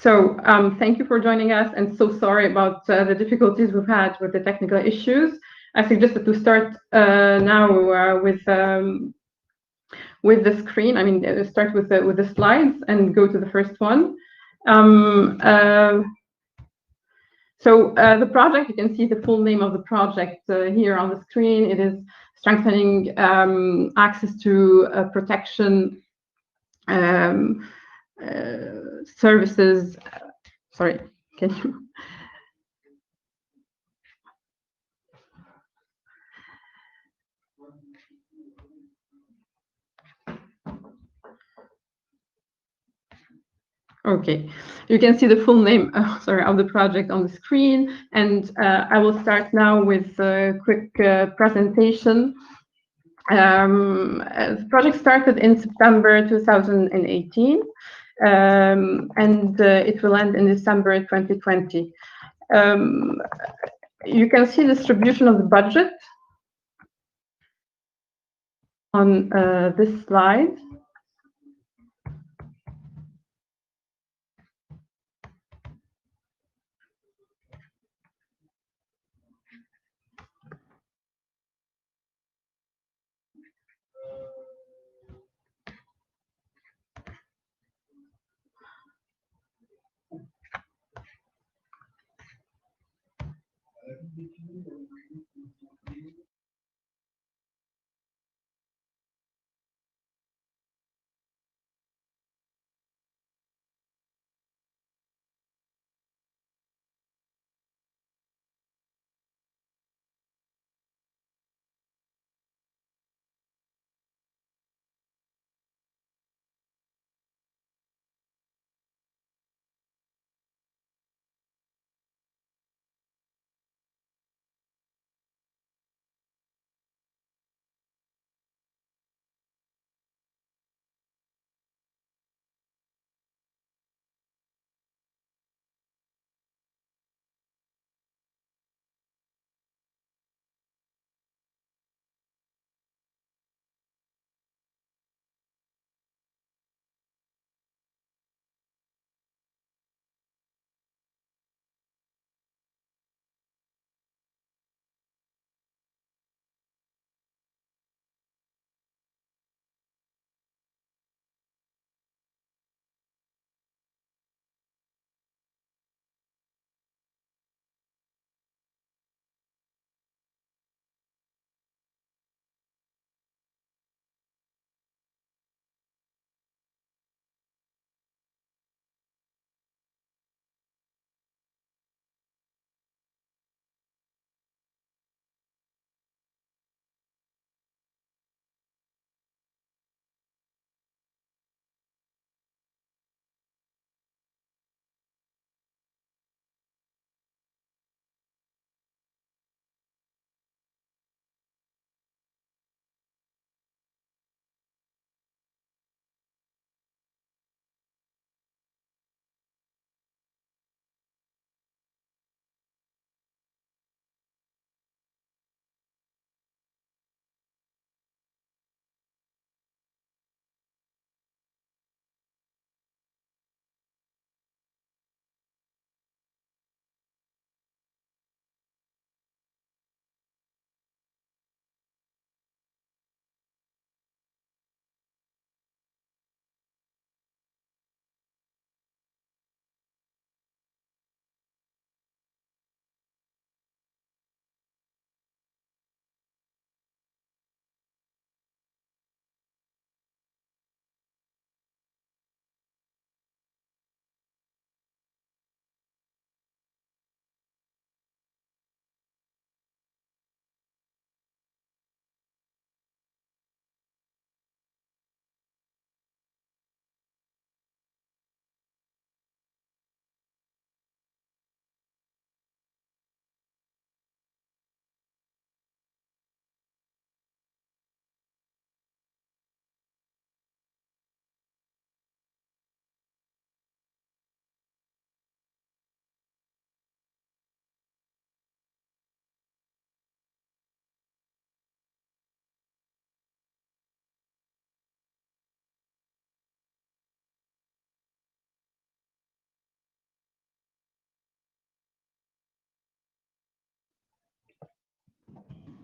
Thank you for joining us, and so sorry about the difficulties we've had with the technical issues. I suggested to start now with the screen. I mean, start with the slides and go to the first one. The project, you can see the full name of the project here on the screen. It is strengthening access to protection services. Sorry, can you? Okay, you can see the full name, of the project on the screen, and I will start now with a quick presentation. The project started in September 2018, and it will end in December 2020. You can see the distribution of the budget on this slide.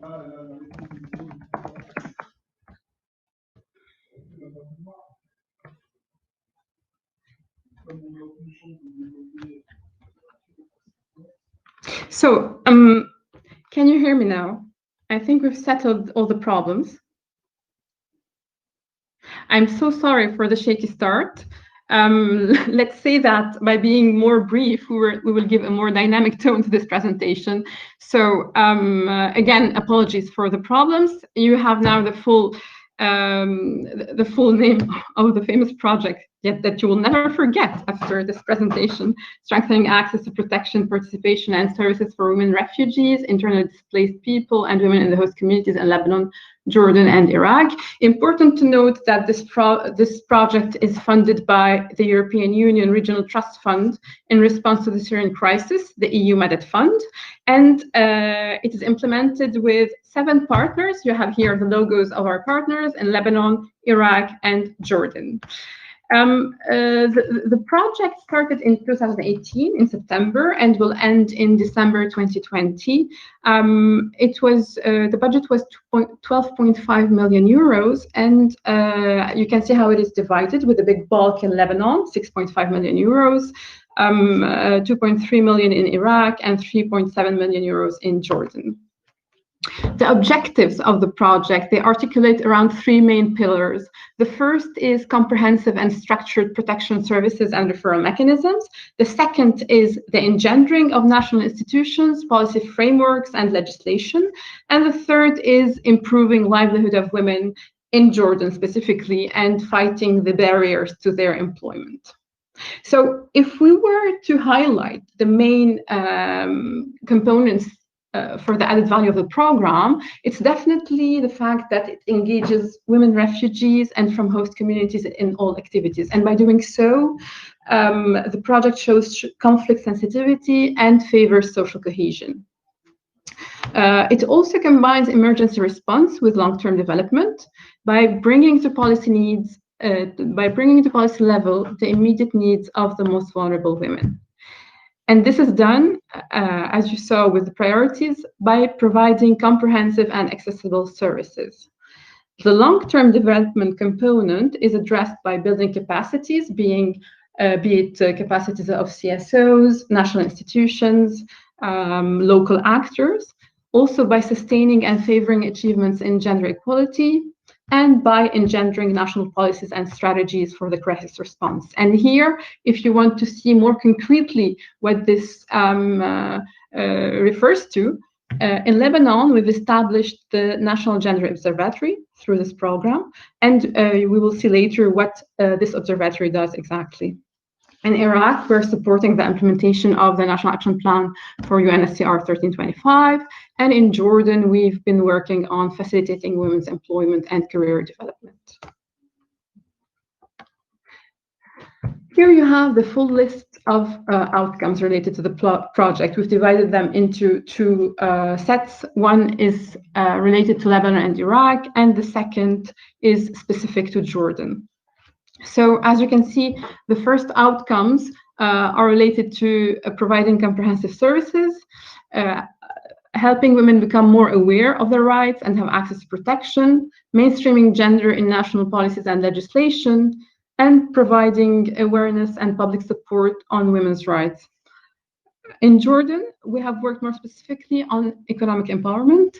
So, can you hear me now? I think we've settled all the problems. I'm so sorry for the shaky start. Let's say that by being more brief, we will give a more dynamic tone to this presentation. So again, apologies for the problems. You have now the full name of the famous project, yet that you will never forget after this presentation: strengthening access to protection, participation, and services for women refugees, internally displaced people, and women in the host communities in Lebanon, Jordan, and Iraq. Important to note that this project is funded by the European Union Regional Trust Fund in response to the Syrian crisis, the EU MADAD Fund, and it is implemented with 7 partners. You have here the logos of our partners in Lebanon, Iraq, and Jordan. The project started in 2018 in September and will end in December 2020. The budget was 12.5 million euros, and you can see how it is divided, with a big bulk in Lebanon, 6.5 million euros, 2.3 million in Iraq, and 3.7 million euros in Jordan. The objectives of the project, they articulate around 3 main pillars. The first is comprehensive and structured protection services and referral mechanisms. The second is the engendering of national institutions, policy frameworks, and legislation. And the third is improving livelihood of women in Jordan specifically, and fighting the barriers to their employment. So if we were to highlight the main components for the added value of the program, it's definitely the fact that it engages women refugees and from host communities in all activities. And by doing so, the project shows conflict sensitivity and favors social cohesion. It also combines emergency response with long-term development by bringing to policy needs, by bringing to policy level the immediate needs of the most vulnerable women. And this is done, as you saw with the priorities, by providing comprehensive and accessible services. The long-term development component is addressed by building capacities, be it capacities of CSOs, national institutions, local actors, also by sustaining and favoring achievements in gender equality, and by engendering national policies and strategies for the crisis response. And here, if you want to see more concretely what this refers to, in Lebanon, we've established the National Gender Observatory through this program, and we will see later what this observatory does exactly. In Iraq, we're supporting the implementation of the National Action Plan for UNSCR 1325. And in Jordan, we've been working on facilitating women's employment and career development. Here you have the full list of outcomes related to the project. We've divided them into 2 sets. One is related to Lebanon and Iraq, and the second is specific to Jordan. So as you can see, the first outcomes are related to providing comprehensive services, helping women become more aware of their rights and have access to protection, mainstreaming gender in national policies and legislation, and providing awareness and public support on women's rights. In Jordan, we have worked more specifically on economic empowerment.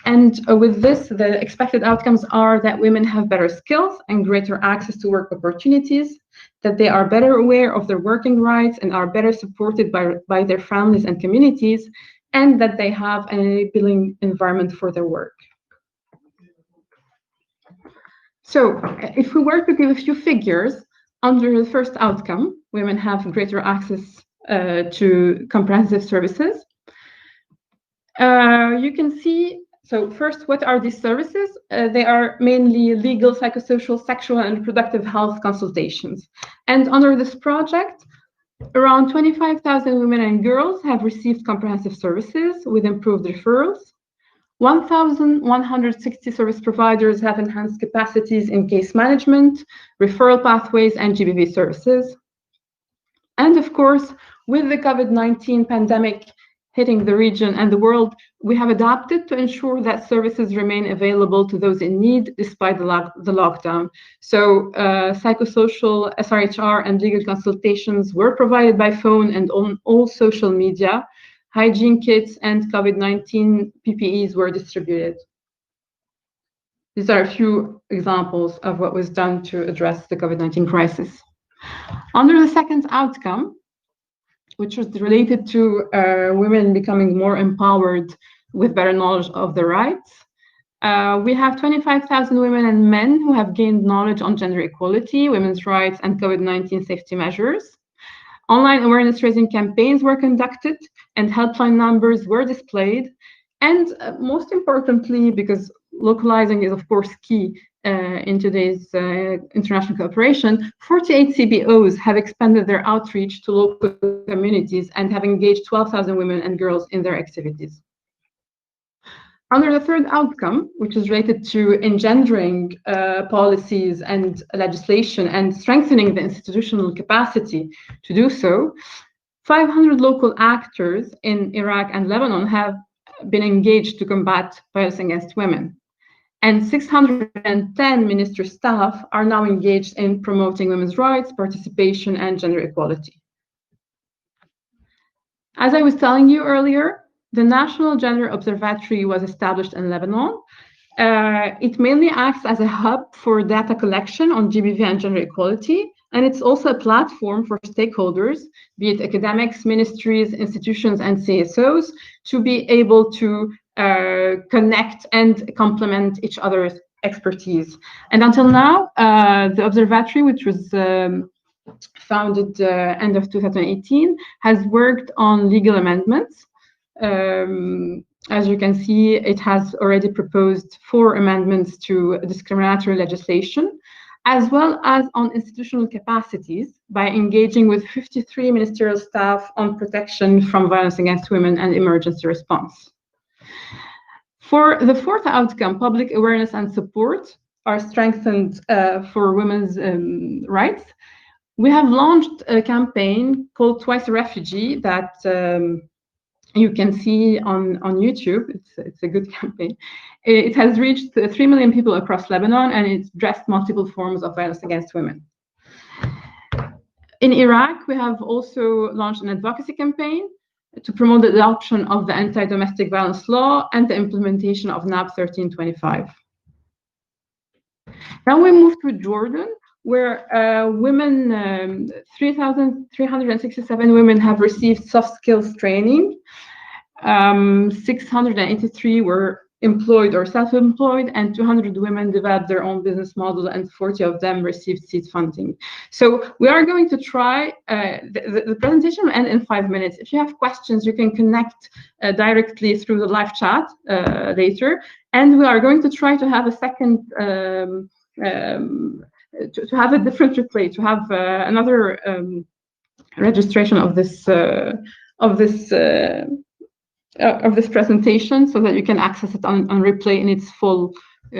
And with this, the expected outcomes are that women have better skills and greater access to work opportunities, that they are better aware of their working rights and are better supported by their families and communities, and that they have an enabling environment for their work. So if we were to give a few figures, under the first outcome, women have greater access to comprehensive services. You can see, so first, what are these services? They are mainly legal, psychosocial, sexual, and reproductive health consultations. And under this project, around 25,000 women and girls have received comprehensive services with improved referrals. 1,160 service providers have enhanced capacities in case management, referral pathways, and GBV services. And of course, with the COVID-19 pandemic hitting the region and the world, we have adapted to ensure that services remain available to those in need despite the lockdown. So psychosocial, SRHR, and legal consultations were provided by phone and on all social media. Hygiene kits and COVID-19 PPEs were distributed. These are a few examples of what was done to address the COVID-19 crisis. Under the second outcome, which was related to women becoming more empowered with better knowledge of their rights. We have 25,000 women and men who have gained knowledge on gender equality, women's rights, and COVID-19 safety measures. Online awareness raising campaigns were conducted and helpline numbers were displayed. And most importantly, because localizing is of course key in today's international cooperation, 48 CBOs have expanded their outreach to local communities and have engaged 12,000 women and girls in their activities. Under the third outcome, which is related to engendering policies and legislation and strengthening the institutional capacity to do so, 500 local actors in Iraq and Lebanon have been engaged to combat violence against women. And 610 minister staff are now engaged in promoting women's rights, participation, and gender equality. As I was telling you earlier, the National Gender Observatory was established in Lebanon. It mainly acts as a hub for data collection on GBV and gender equality, and it's also a platform for stakeholders, be it academics, ministries, institutions, and CSOs, to be able to connect and complement each other's expertise. And until now, the Observatory, which was founded end of 2018, has worked on legal amendments. As you can see, it has already proposed 4 amendments to discriminatory legislation, as well as on institutional capacities by engaging with 53 ministerial staff on protection from violence against women and emergency response. For the fourth outcome, public awareness and support are strengthened for women's rights. We have launched a campaign called Twice a Refugee that you can see on YouTube. It's a good campaign. It has reached 3 million people across Lebanon, and it's addressed multiple forms of violence against women. In Iraq, we have also launched an advocacy campaign to promote the adoption of the anti-domestic violence law and the implementation of NAB 1325. Now we move to Jordan, where 3,367 women have received soft skills training. 683 were employed or self-employed, and 200 women developed their own business model, and 40 of them received seed funding. So we are going to try, the presentation will end in 5 minutes. If you have questions, you can connect directly through the live chat later. And we are going to try to have a second, to have a different replay, to have another registration of this presentation, so that you can access it on replay in its full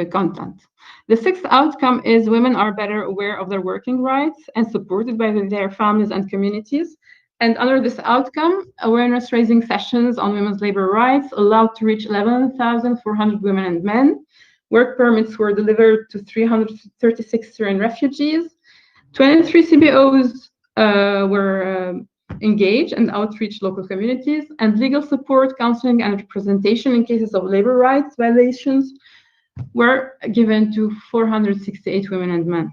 content. The sixth outcome is women are better aware of their working rights and supported by their families and communities. And under this outcome, awareness raising sessions on women's labor rights allowed to reach 11,400 women and men. Work permits were delivered to 336 Syrian refugees. 23 CBOs were engage and outreach local communities, and legal support, counseling, and representation in cases of labor rights violations were given to 468 women and men.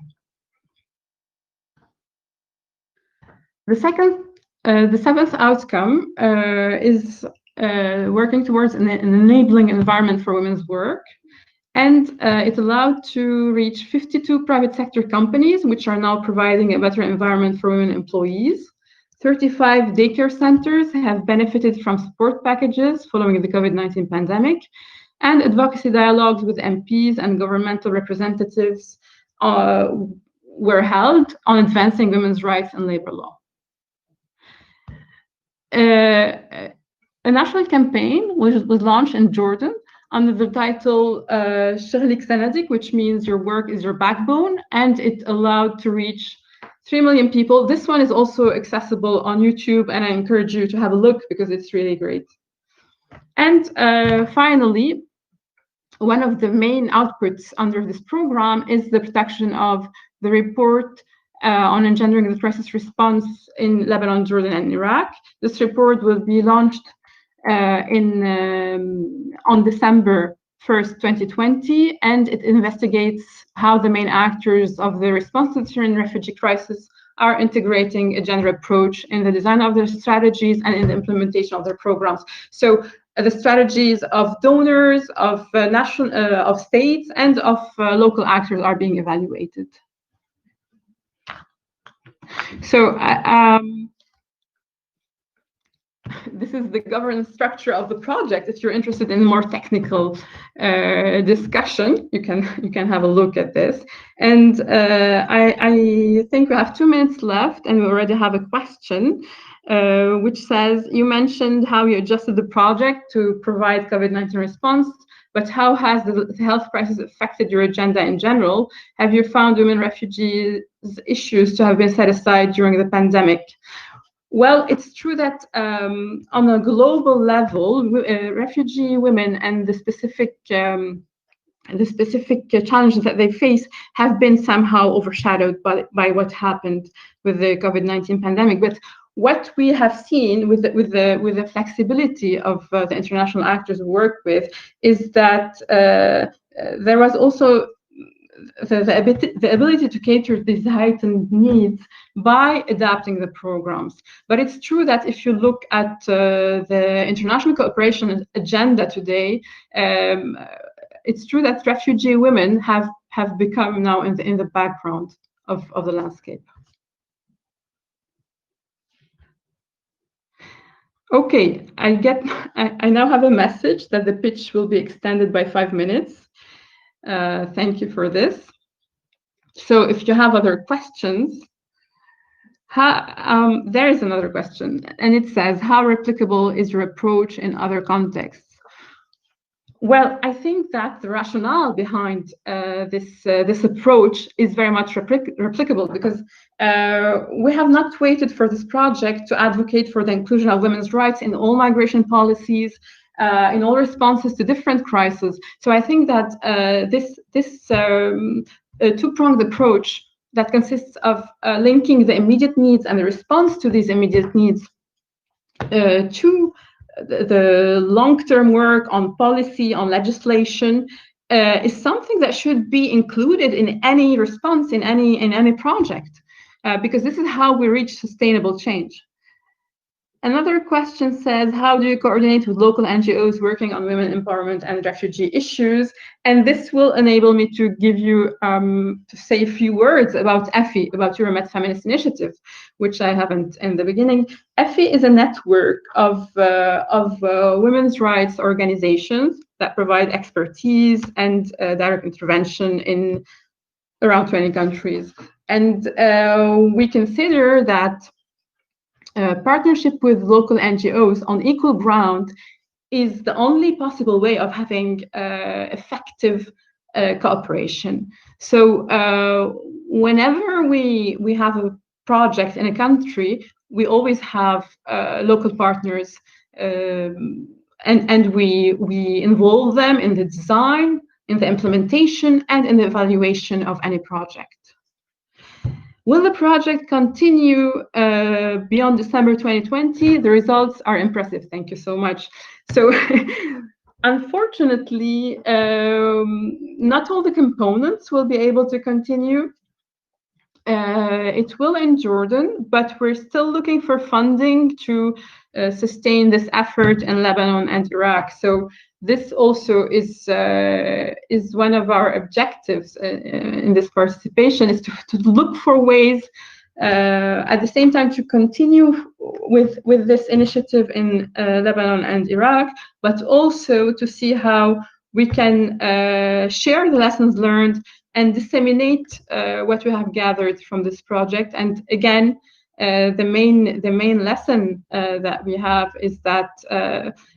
The seventh outcome is working towards an enabling environment for women's work, and it allowed to reach 52 private sector companies, which are now providing a better environment for women employees. 35 daycare centers have benefited from support packages following the COVID-19 pandemic, and advocacy dialogues with MPs and governmental representatives were held on advancing women's rights and labor law. A national campaign was launched in Jordan under the title Shaglik Sanadik, which means your work is your backbone, and it allowed to reach 3 million people. This one is also accessible on YouTube, and I encourage you to have a look because it's really great. And finally, one of the main outputs under this program is the protection of the report on engendering the crisis response in Lebanon, Jordan, and Iraq. This report will be launched on December 1st, 2020, and it investigates how the main actors of the response to the Syrian refugee crisis are integrating a gender approach in the design of their strategies and in the implementation of their programs. So the strategies of donors, of of states, and of local actors are being evaluated. So this is the governance structure of the project. If you're interested in more technical discussion, you can have a look at this. And I think we have 2 minutes left, and we already have a question, which says, you mentioned how you adjusted the project to provide COVID-19 response, but how has the health crisis affected your agenda in general? Have you found women refugees issues to have been set aside during the pandemic? Well, it's true that on a global level, refugee women and the specific challenges that they face have been somehow overshadowed by what happened with the COVID-19 pandemic. But what we have seen with the flexibility of the international actors we work with is that there was also the ability to cater these heightened needs by adapting the programs. But it's true that if you look at the international cooperation agenda today, it's true that refugee women have become now in the background of the landscape. Okay, I now have a message that the pitch will be extended by 5 minutes. Thank you for this. So if you have other questions, there is another question, and it says, how replicable is your approach in other contexts? Well, I think that the rationale behind this approach is very much replicable, because we have not waited for this project to advocate for the inclusion of women's rights in all migration policies, in all responses to different crises. So I think that this two-pronged approach that consists of linking the immediate needs and the response to these immediate needs to the long-term work on policy, on legislation, is something that should be included in any response, in any project, because this is how we reach sustainable change. Another question says, how do you coordinate with local NGOs working on women empowerment and refugee issues? And this will enable me to give you, to say a few words about EFI, about Euromed Feminist Initiative, which I haven't in the beginning. EFI is a network of women's rights organizations that provide expertise and direct intervention in around 20 countries. And we consider that partnership with local NGOs on equal ground is the only possible way of having effective cooperation. So whenever we have a project in a country, we always have local partners, and we involve them in the design, in the implementation, and in the evaluation of any project. Will the project continue beyond December 2020? The results are impressive. Thank you so much. So unfortunately, not all the components will be able to continue. It will in Jordan, but we're still looking for funding to sustain this effort in Lebanon and Iraq. So this also is one of our objectives in this participation, is to look for ways at the same time to continue with this initiative in Lebanon and Iraq, but also to see how we can share the lessons learned and disseminate what we have gathered from this project. And again, the main lesson that we have is that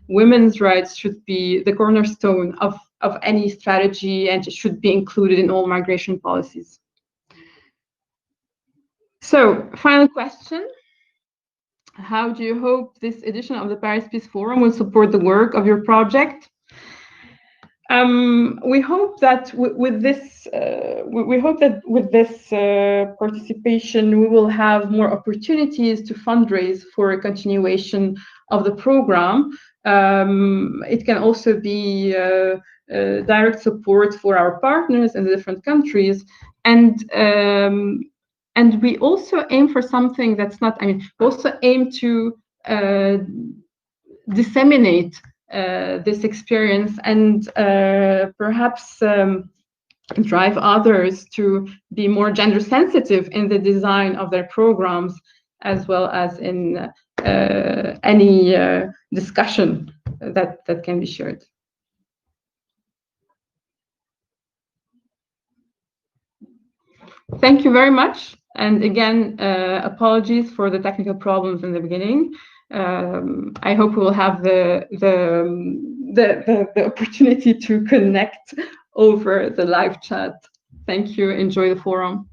women's rights should be the cornerstone of any strategy, and it should be included in all migration policies. So, final question. How do you hope this edition of the Paris Peace Forum will support the work of your project? We hope that with this participation, we will have more opportunities to fundraise for a continuation of the program. It can also be direct support for our partners in the different countries, and we also aim for something that's not. I mean, we also aim to disseminate this experience and perhaps drive others to be more gender sensitive in the design of their programs, as well as in any discussion that can be shared. Thank you very much. And again, apologies for the technical problems in the beginning. I hope we will have the opportunity to connect over the live chat. Thank you. Enjoy the forum.